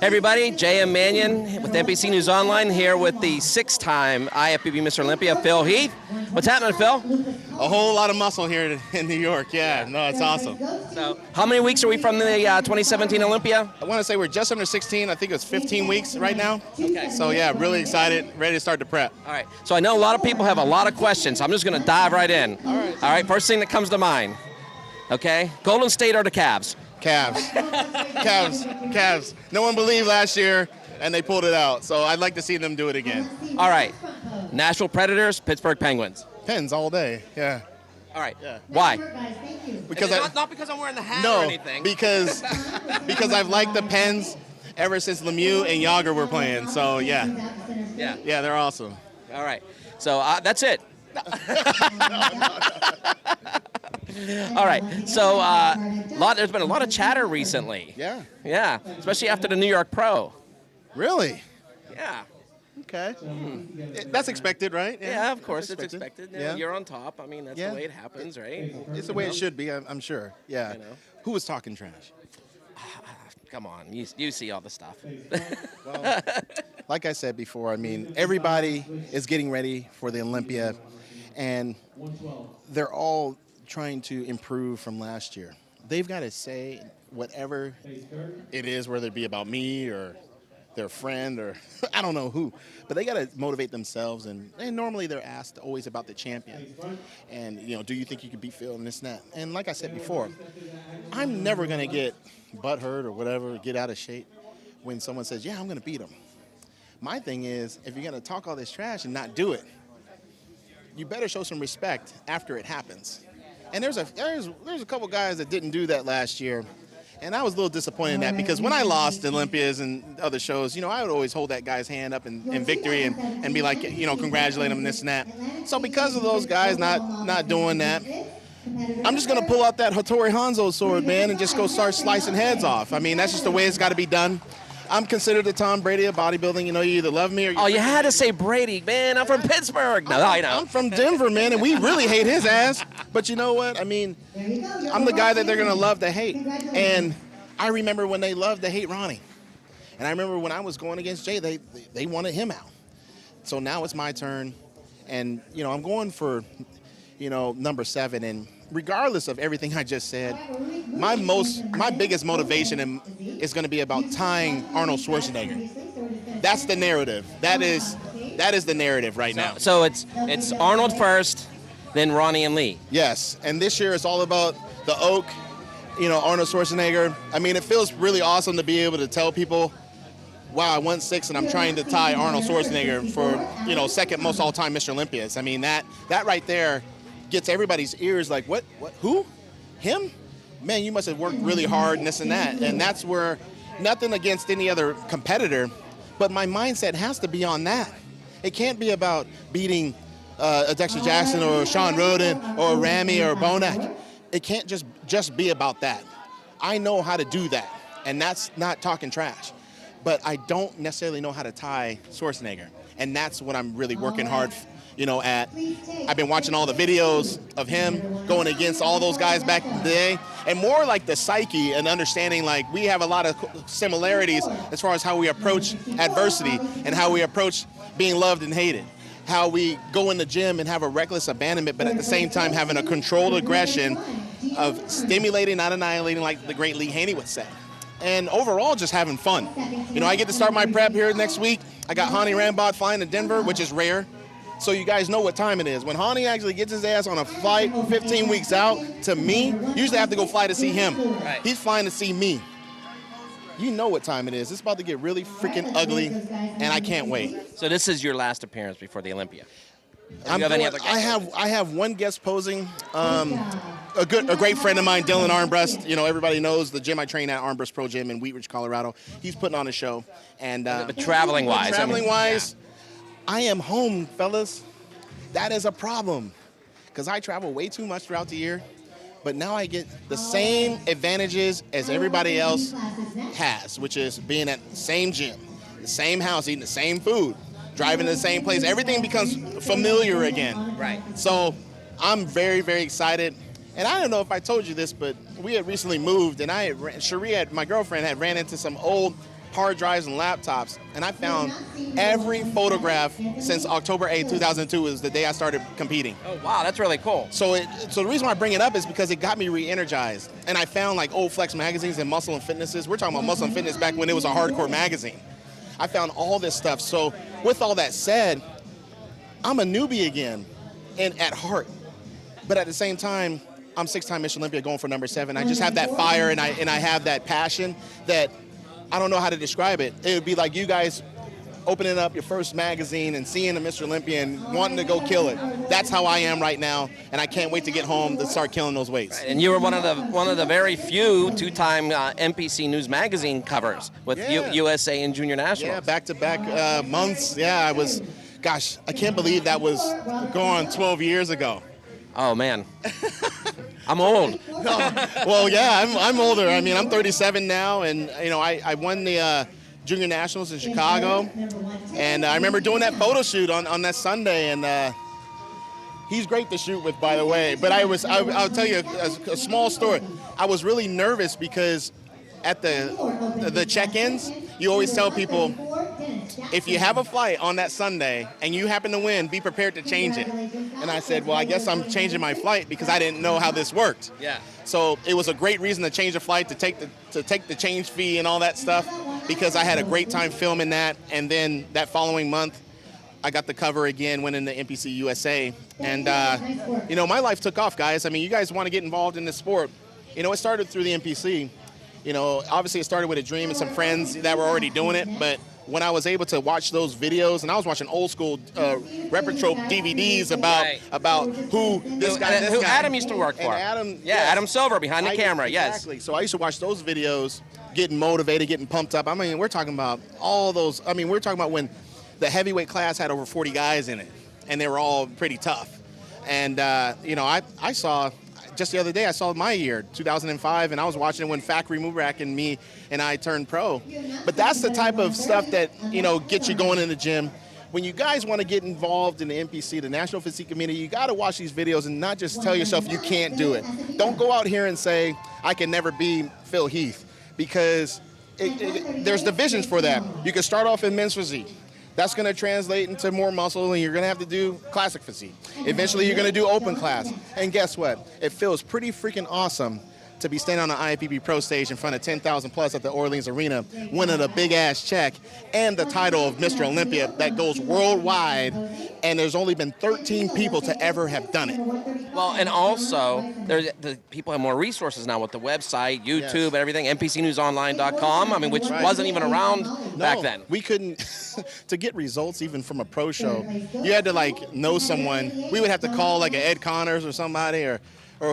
everybody, J.M. Manion with NBC News Online here with the 6-time IFBB Mr. Olympia, Phil Heath. What's happening, Phil? A whole lot of muscle here in New York, yeah. No, it's awesome. So, how many weeks are we from the 2017 Olympia? I want to say we're just under 16. I think it's 15 weeks right now. Okay. So, yeah, really excited, ready to start the prep. All right. So, I know a lot of people have a lot of questions. I'm just going to dive right in. All right. All right, first thing that comes to mind. Okay? Golden State or the Cavs? Cavs. Cavs. No one believed last year, and they pulled it out. So I'd like to see them do it again. All right. Nashville Predators, Pittsburgh Penguins. Pens all day, yeah. All right. Yeah. Why? Because not because I'm wearing the hat or anything. because I've liked the Pens ever since Lemieux and Yager were playing. So, yeah. Yeah, they're awesome. All right. So that's it. All right. So there's been a lot of chatter recently. Yeah. Yeah. Especially after the New York Pro. Really? Yeah. Okay. That's expected, right? Yeah, of course it's expected. Yeah. You're on top. I mean, that's the way it happens, right? It's the way it should be, I'm sure. Yeah. You know. Who was talking trash? Come on. You see all the stuff. Well, like I said before, I mean, everybody is getting ready for the Olympia, and they're all trying to improve from last year. They've got to say whatever it is, whether it be about me or their friend or I don't know who, but they got to motivate themselves. And normally they're asked always about the champion. And, do you think you could beat Phil and this and that? And like I said before, I'm never going to get butthurt or whatever, get out of shape when someone says, yeah, I'm going to beat him. My thing is, if you're going to talk all this trash and not do it, you better show some respect after it happens. And there's a couple guys that didn't do that last year, and I was a little disappointed in that because when I lost the Olympias and other shows, I would always hold that guy's hand up in victory and be like, congratulate him and this and that. So because of those guys not doing that, I'm just going to pull out that Hattori Hanzo sword, man, and just go start slicing heads off. I mean, that's just the way it's got to be done. I'm considered the Tom Brady of bodybuilding. You either love me or you... Oh, you had to say Brady, man. I'm from Pittsburgh. No, I know. I'm from Denver, man, and we really hate his ass. But you know what? I mean, I'm the guy that they're going to love to hate. And I remember when they loved to hate Ronnie. And I remember when I was going against Jay, they wanted him out. So now it's my turn. And, I'm going for, number 7. And regardless of everything I just said, my biggest motivation is going to be about tying Arnold Schwarzenegger. That's the narrative. That is the narrative right now. So it's Arnold first, then Ronnie and Lee. Yes, and this year it's all about the Oak, Arnold Schwarzenegger. I mean, it feels really awesome to be able to tell people, wow, I won 6 and I'm trying to tie Arnold Schwarzenegger for, second most all-time Mr. Olympias. I mean, that right there gets everybody's ears like, what, who? Him? Man, you must have worked really hard and this and that. And that's where, nothing against any other competitor, but my mindset has to be on that. It can't be about beating Dexter Jackson or Sean Roden or Ramy or Bonac. It can't just be about that. I know how to do that, and that's not talking trash. But I don't necessarily know how to tie Schwarzenegger, and that's what I'm really working hard at. I've been watching all the videos of him going against all those guys back in the day, and more like the psyche and understanding, like, we have a lot of similarities as far as how we approach adversity and how we approach being loved and hated. How we go in the gym and have a reckless abandonment, but at the same time having a controlled aggression of stimulating, not annihilating, like the great Lee Haney would say. And overall, just having fun. I get to start my prep here next week. I got Hani Rambod flying to Denver, which is rare. So you guys know what time it is. When Hani actually gets his ass on a flight 15 weeks out to me, usually I have to go fly to see him. Right. He's flying to see me. You know what time it is. It's about to get really freaking ugly, and I can't wait. So this is your last appearance before the Olympia. I have one guest posing. A great friend of mine, Dylan Armbrust. Everybody knows the gym I train at, Armbrust Pro Gym in Wheat Ridge, Colorado. He's putting on a show. And but traveling wise, I am home, fellas. That is a problem, because I travel way too much throughout the year. But now I get the same advantages as everybody else has, which is being at the same gym, the same house, eating the same food, driving to the same place. Everything becomes familiar again. Right. So I'm very, very excited. And I don't know if I told you this, but we had recently moved, and my girlfriend had ran into some old hard drives and laptops, and I found every photograph since October 8, 2002 was the day I started competing. Oh, wow, that's really cool. So the reason why I bring it up is because it got me re-energized. And I found like old Flex magazines and Muscle and Fitnesses. We're talking about Muscle and Fitness back when it was a hardcore magazine. I found all this stuff. So with all that said, I'm a newbie again and at heart. But at the same time, I'm 6-time Mr. Olympia going for number 7. I just have that fire and I have that passion that I don't know how to describe it. It would be like you guys opening up your first magazine and seeing a Mr. Olympia and wanting to go kill it. That's how I am right now, and I can't wait to get home to start killing those weights. And you were one of the very few 2-time NPC News Magazine covers with USA and Junior Nationals. Yeah, back-to-back months. Yeah, I was, gosh, I can't believe that was going 12 years ago. Oh, man. I'm old. Well, yeah, I'm older. I mean, I'm 37 now, and, you know, I won the Junior Nationals in Chicago, and I remember doing that photo shoot on that Sunday, and he's great to shoot with, by the way. But I'll tell you a small story. I was really nervous because at the check-ins, you always tell people, if you have a flight on that Sunday and you happen to win, be prepared to change it. And I said, well, I guess I'm changing my flight because I didn't know how this worked. Yeah. So it was a great reason to change the flight, to take the change fee and all that stuff, because I had a great time filming that. And then that following month, I got the cover again, winning the NPC USA. And, you know, my life took off, guys. I mean, you guys want to get involved in this sport. You know, it started through the NPC. You know, obviously it started with a dream and some friends that were already doing it, but when I was able to watch those videos, and I was watching old school retro DVDs about who this guy, who Adam used to work for. Adam, Adam Silver behind the camera, exactly. So I used to watch those videos, getting motivated, getting pumped up. I mean, we're talking about all those. I mean, we're talking about when the heavyweight class had over 40 guys in it, and they were all pretty tough. And you know, I saw. Just the other day, I saw my year, 2005, and I was watching it when Factory Mubarak and I turned pro. But that's the type of stuff that, you know, gets you going in the gym. When you guys want to get involved in the NPC, the National Physique Community, you got to watch these videos and not just tell yourself you can't do it. Don't go out here and say, I can never be Phil Heath, because there's divisions for that. You can start off in men's physique. That's going to translate into more muscle, and you're going to have to do classic physique. Eventually, you're going to do open class. And guess what? It feels pretty freaking awesome to be standing on an IFBB Pro stage in front of 10,000 plus at the Orleans Arena, winning a big-ass check and the title of Mr. Olympia that goes worldwide, and there's only been 13 people to ever have done it. Well, and also, the people have more resources now with the website, YouTube, and everything, npcnewsonline.com, I mean, which wasn't even around back then. We couldn't, to get results even from a pro show, you had to, like, know someone. We would have to call, like, an Ed Connors or somebody, or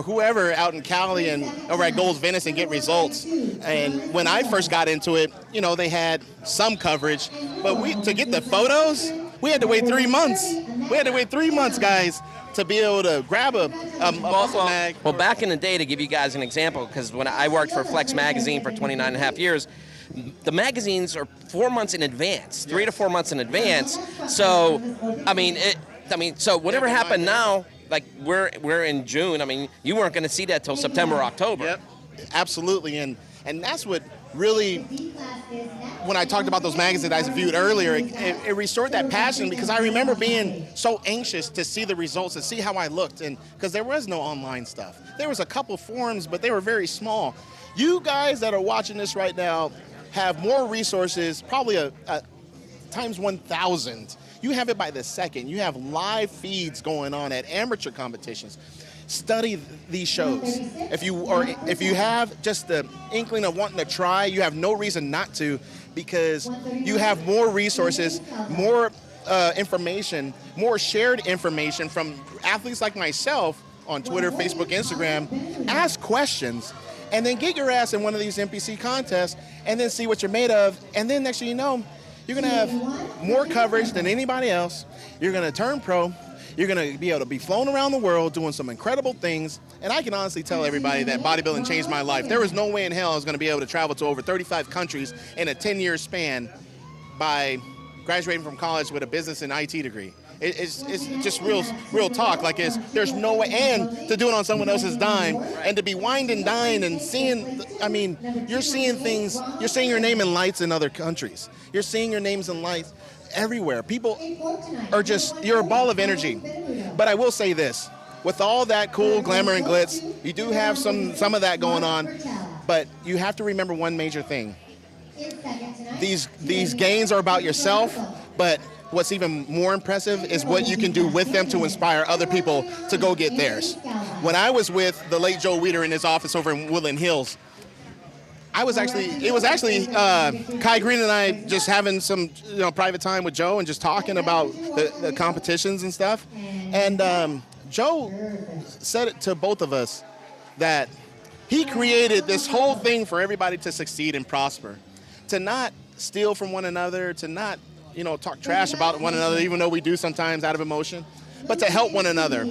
whoever out in Cali and over at Gold's Venice and get results. And when I first got into it, you know, they had some coverage, but to get the photos, we had to wait 3 months. We had to wait 3 months, guys, to be able to grab a muscle mag. Well, back in the day, to give you guys an example, because when I worked for Flex Magazine for 29 and a half years, the magazines are 4 months in advance, 3 to 4 months in advance. So, so whatever happened now, like we're in June. I mean, you weren't going to see that till September or October. Yep, absolutely, and that's what really, when I talked about those magazines that I viewed earlier, it restored that passion, because I remember being so anxious to see the results, to see how I looked, and because there was no online stuff. There was a couple forums, but they were very small. You guys that are watching this right now have more resources, probably a times 1,000. You have it by the second. You have live feeds going on at amateur competitions. Study these shows. If you have just the inkling of wanting to try, you have no reason not to, because you have more resources, more information, more shared information from athletes like myself on Twitter, Facebook, Instagram. Ask questions, and then get your ass in one of these NPC contests, and then see what you're made of. And then next thing you know, you're going to have more coverage than anybody else. You're going to turn pro. You're going to be able to be flown around the world doing some incredible things. And I can honestly tell everybody that bodybuilding changed my life. There was no way in hell I was going to be able to travel to over 35 countries in a 10-year span by graduating from college with a business and IT degree. It's just real talk. Like there's no way, and to do it on someone else's dime, and to be wined and dined and seeing. I mean, you're seeing things. You're seeing your name in lights in other countries. You're seeing your names in lights everywhere. People are just, you're a ball of energy. But I will say this, with all that cool glamour and glitz, you do have some of that going on, but you have to remember one major thing. These gains are about yourself, but what's even more impressive is what you can do with them to inspire other people to go get theirs. When I was with the late Joe Weider in his office over in Woodland Hills, it was actually Kai Green and I just having some private time with Joe and just talking about the competitions and stuff. And Joe said it to both of us that he created this whole thing for everybody to succeed and prosper, to not steal from one another, to not talk trash about one another, even though we do sometimes out of emotion, but to help one another.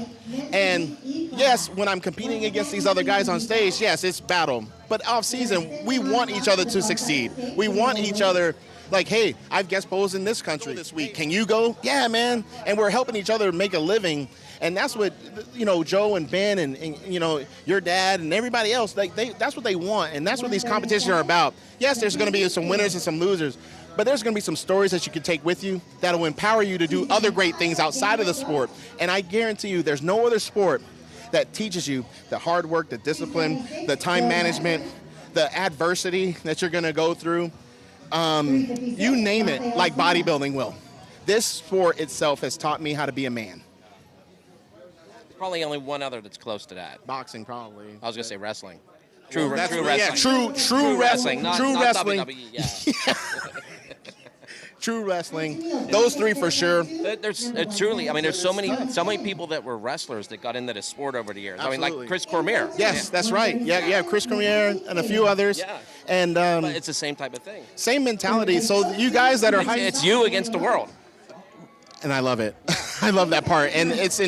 And yes, when I'm competing against these other guys on stage, yes, it's battle. But off season, we want each other to succeed. We want each other, like, hey, I've guest posed in this country this week. Can you go? Yeah, man. And we're helping each other make a living. And that's what, Joe and Ben and your dad and everybody else, that's what they want. And that's what these competitions are about. Yes, there's going to be some winners and some losers, but there's going to be some stories that you can take with you that will empower you to do other great things outside of the sport. And I guarantee you there's no other sport that teaches you the hard work, the discipline, the time management, the adversity that you're going to go through. You name it, like bodybuilding will. This sport itself has taught me how to be a man. There's probably only one other that's close to that. Boxing, probably. I was going to say wrestling. True wrestling. Yeah, true wrestling. Not True wrestling. WWE, yeah. True wrestling. Those three for sure. There's truly, there's so many people that were wrestlers that got into the sport over the years. Absolutely. Like Chris Cormier. Yes, that's right. Yeah, Chris Cormier and a few others. Yeah. And but it's the same type of thing. Same mentality. So you guys that are it's you against the world. And I love it. I love that part. And it's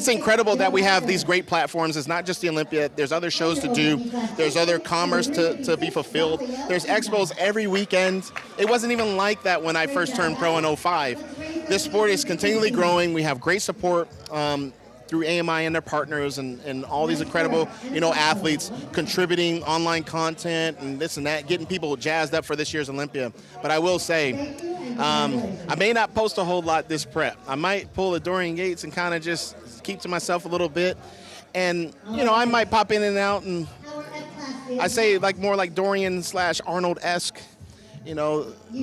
incredible that we have these great platforms. It's not just the Olympia. There's other shows to do. There's other commerce to be fulfilled. There's expos every weekend. It wasn't even like that when I first turned pro in 2005. This sport is continually growing. We have great support through AMI and their partners and all these incredible, athletes contributing online content and this and that, getting people jazzed up for this year's Olympia. But I will say, I may not post a whole lot this prep. I might pull a Dorian Yates and kind of just keep to myself a little bit. And, I might pop in and out, and I say more like Dorian / Arnold-esque,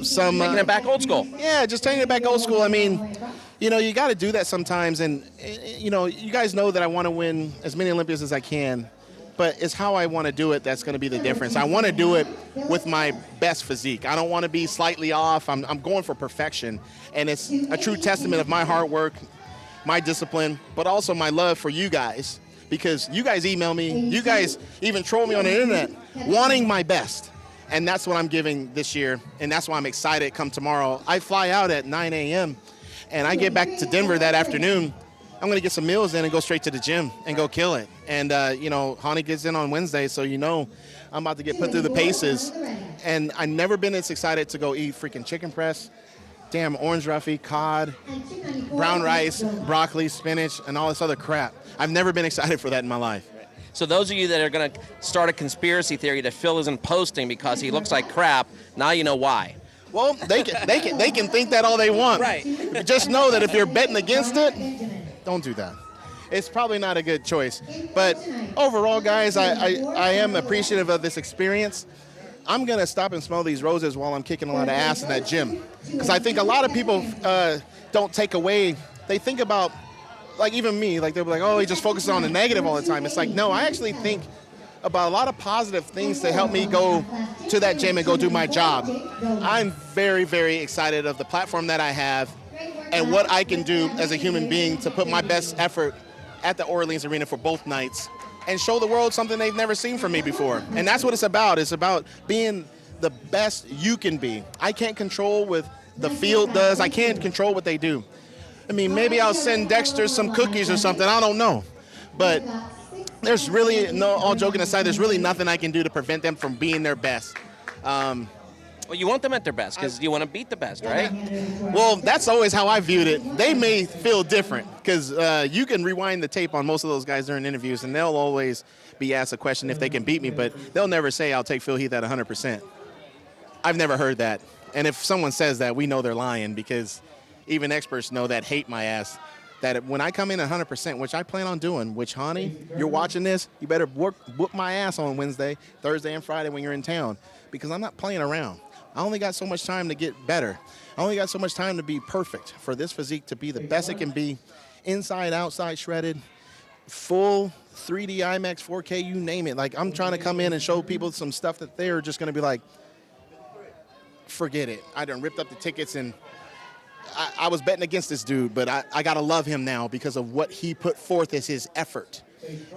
some... Taking it back old school. Yeah, just taking it back old school. You got to do that sometimes. And, you guys know that I want to win as many Olympias as I can. But it's how I want to do it that's going to be the difference. I want to do it with my best physique. I don't want to be slightly off. I'm going for perfection. And it's a true testament of my hard work, my discipline, but also my love for you guys. Because you guys email me. You guys even troll me on the internet wanting my best. And that's what I'm giving this year. And that's why I'm excited come tomorrow. I fly out at 9 a.m. and I get back to Denver that afternoon. I'm going to get some meals in and go straight to the gym and go kill it. And, Hani gets in on Wednesday, so I'm about to get put through the paces. And I've never been this excited to go eat freaking chicken breast, damn orange roughy, cod, brown rice, broccoli, spinach, and all this other crap. I've never been excited for that in my life. So those of you that are going to start a conspiracy theory that Phil isn't posting because he looks like crap, now you know why. Well, they can think that all they want. Right. Just know that if you're betting against it, don't do that. It's probably not a good choice. But overall, guys, I am appreciative of this experience. I'm going to stop and smell these roses while I'm kicking a lot of ass in that gym. Because I think a lot of people don't take away. They think about, even me, they'll be like, oh, he just focuses on the negative all the time. It's like, no, I actually think about a lot of positive things to help me go to that gym and go do my job. I'm very, very excited of the platform that I have and what I can do as a human being to put my best effort at the Orleans Arena for both nights and show the world something they've never seen from me before. And that's what it's about. It's about being the best you can be. I can't control what the field does. I can't control what they do. Maybe I'll send Dexter some cookies or something. I don't know. But there's really, all joking aside, there's really nothing I can do to prevent them from being their best. Well, you want them at their best because you want to beat the best, right? Well, that's always how I viewed it. They may feel different because you can rewind the tape on most of those guys during interviews, and they'll always be asked a question if they can beat me, but they'll never say I'll take Phil Heath at 100%. I've never heard that. And if someone says that, we know they're lying because even experts know that hate my ass. That when I come in 100%, which I plan on doing, which, honey, you're watching this, you better whoop my ass on Wednesday, Thursday, and Friday when you're in town because I'm not playing around. I only got so much time to get better. I only got so much time to be perfect for this physique to be the best it can be, inside, outside, shredded, full 3D IMAX, 4K, you name it. Like, I'm trying to come in and show people some stuff that they're just going to be like, forget it. I done ripped up the tickets, and I was betting against this dude, but I got to love him now because of what he put forth as his effort.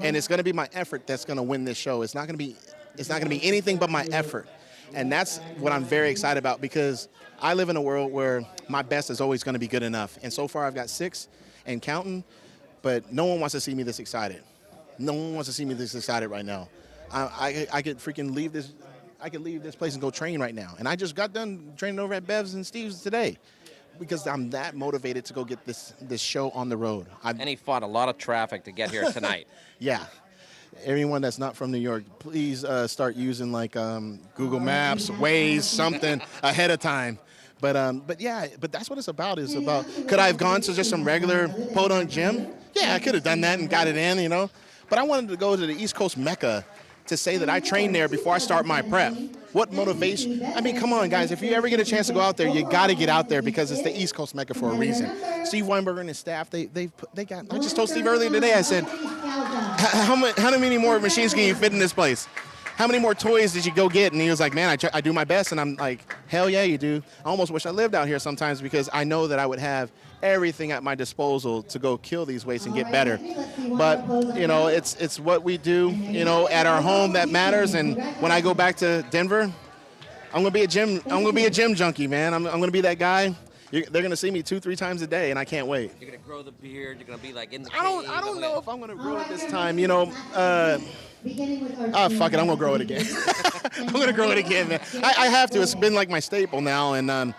And it's going to be my effort that's going to win this show. It's not going to be anything but my effort. And that's what I'm very excited about because I live in a world where my best is always going to be good enough. And so far I've got 6 and counting, but no one wants to see me this excited. No one wants to see me this excited right now. I could freaking leave this. I could leave this place and go train right now. And I just got done training over at Bev's and Steve's today because I'm that motivated to go get this show on the road. And he fought a lot of traffic to get here tonight. Yeah. Everyone that's not from New York, please start using like Google Maps, Waze, something ahead of time. But yeah, but that's what it's about. It's about, could I have gone to just some regular podunk gym? Yeah, I could have done that and got it in, you know. But I wanted to go to the East Coast Mecca to say that I trained there before I start my prep. What motivation? I mean, come on, guys. If you ever get a chance to go out there, you got to get out there because it's the East Coast Mecca for a reason. Steve Weinberger and his staff, they got. I just told Steve earlier today. I said, how many more machines can you fit in this place? How many more toys did you go get? And he was like, man, I do my best. And I'm like, hell yeah, you do. I almost wish I lived out here sometimes because I know that I would have everything at my disposal to go kill these weights and get better. But, you know, it's what we do, you know, at our home that matters. And when I go back to Denver, I'm going to be a gym junkie, man. I'm going to be that guy. They're going to see me 2-3 times a day, and I can't wait. You're going to grow the beard. You're going to be like in the I don't know if I'm going to grow it this time, you know. Fuck it, I'm going to grow it again. I'm going to grow it again, man. I have to. It's been like my staple now, and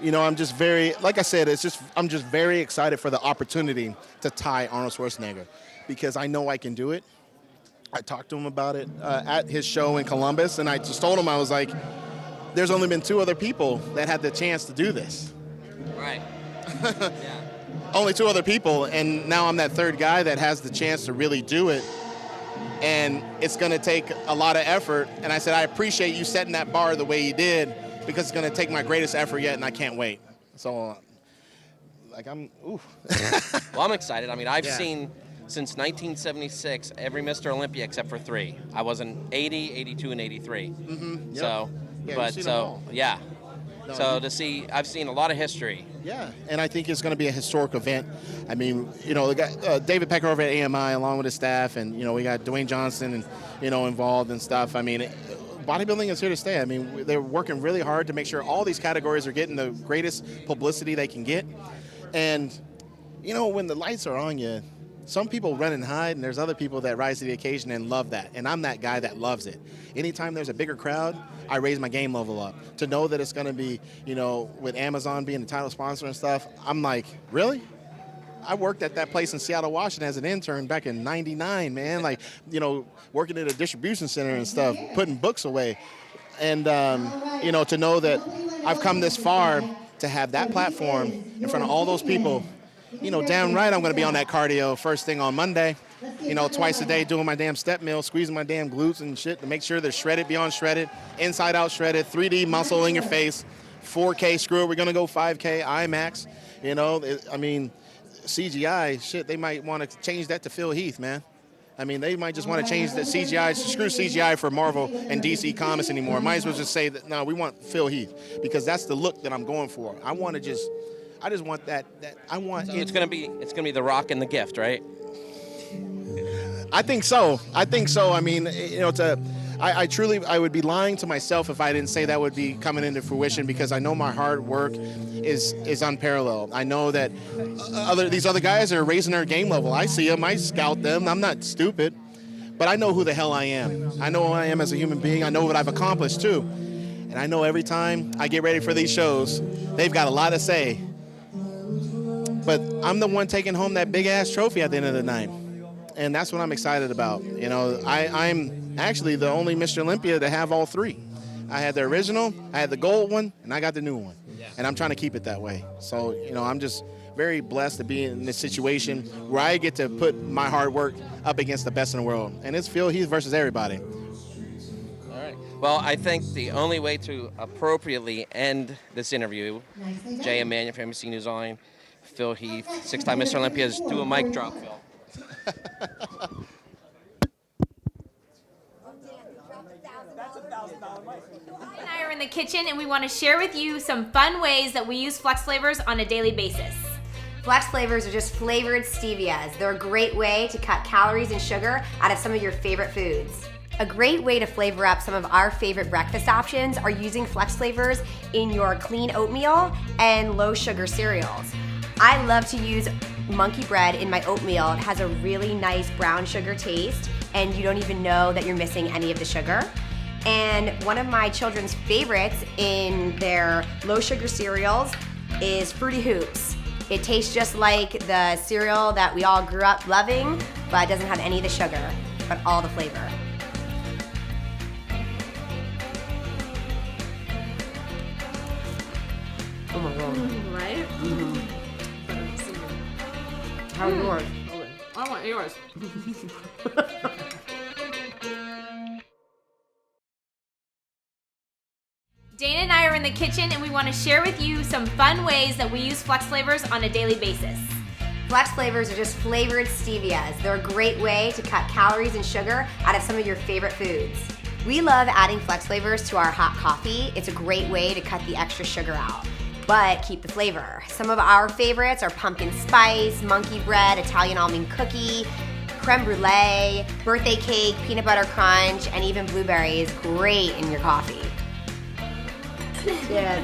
you know, I'm just very, like I said, I'm just very excited for the opportunity to tie Arnold Schwarzenegger because I know I can do it. I talked to him about it at his show in Columbus, and I just told him, I was like, there's only been 2 other people that had the chance to do this. Right. Yeah. Only 2 other people, and now I'm that 3rd guy that has the chance to really do it. And it's going to take a lot of effort. And I said, I appreciate you setting that bar the way you did because it's going to take my greatest effort yet, and I can't wait. So, like, ooh. Well, I'm excited. I mean, I've seen since 1976 every Mr. Olympia except for 3. I was in 80, 82, and 83. Mm-hmm. Yep. So, yeah, but so, yeah. No, so to see, I've seen a lot of history. Yeah, and I think it's going to be a historic event. I mean, you know, we got David Pecker over at AMI along with his staff, and, you know, we got Dwayne Johnson and, you know, involved and stuff. I mean, bodybuilding is here to stay. I mean, they're working really hard to make sure all these categories are getting the greatest publicity they can get. And, you know, when the lights are on you, some people run and hide, and there's other people that rise to the occasion and love that. And I'm that guy that loves it. Anytime there's a bigger crowd, I raise my game level up. To know that it's going to be, you know, with Amazon being the title sponsor and stuff, I'm like, really? I worked at that place in Seattle, Washington as an intern back in '99, man. Like, you know, working at a distribution center and stuff, putting books away. And, you know, to know that I've come this far to have that platform in front of all those people, you know, damn right I'm going to be on that cardio first thing on Monday. You know, twice a day doing my damn step mill, squeezing my damn glutes and shit to make sure they're shredded beyond shredded, inside out shredded, 3D muscle in your face, 4K, screw it, we're going to go 5K, IMAX. You know, I mean, CGI, shit, they might want to change that to Phil Heath, man. I mean, they might just want to change the CGI, screw CGI for Marvel and DC Comics anymore. Might as well just say that, no, we want Phil Heath because that's the look that I'm going for. I just want that I want. So it's gonna be The Rock and the Gift, right? I think so. I mean, you know, I truly would be lying to myself if I didn't say that would be coming into fruition because I know my hard work is unparalleled. I know that these other guys are raising their game level. I see them. I scout them. I'm not stupid, but I know who the hell I am. I know who I am as a human being. I know what I've accomplished too. And I know every time I get ready for these shows, they've got a lot to say. But I'm the one taking home that big-ass trophy at the end of the night. And that's what I'm excited about. You know, I'm actually the only Mr. Olympia to have all three. I had the original, I had the gold one, and I got the new one. And I'm trying to keep it that way. So, you know, I'm just very blessed to be in this situation where I get to put my hard work up against the best in the world. And it's Phil Heath versus everybody. All right. Well, I think the only way to appropriately end this interview, Jay and Manion from NBC News Online, Phil Heath, 6-time Mr. Olympia, is do a mic drop, Phil. And I are in the kitchen, and we want to share with you some fun ways that we use flex flavors on a daily basis. Flex flavors are just flavored stevias. They're a great way to cut calories and sugar out of some of your favorite foods. A great way to flavor up some of our favorite breakfast options are using flex flavors in your clean oatmeal and low sugar cereals. I love to use monkey bread in my oatmeal. It has a really nice brown sugar taste, and you don't even know that you're missing any of the sugar. And one of my children's favorites in their low sugar cereals is Fruity Hoops. It tastes just like the cereal that we all grew up loving, but it doesn't have any of the sugar, but all the flavor. Oh my God. Right? Mm-hmm. How's yours? I want yours. Dana and I are in the kitchen, and we want to share with you some fun ways that we use flex flavors on a daily basis. Flex flavors are just flavored stevias. They're a great way to cut calories and sugar out of some of your favorite foods. We love adding flex flavors to our hot coffee. It's a great way to cut the extra sugar out, but keep the flavor. Some of our favorites are pumpkin spice, monkey bread, Italian almond cookie, creme brulee, birthday cake, peanut butter crunch, and even blueberries. Great in your coffee. Yeah.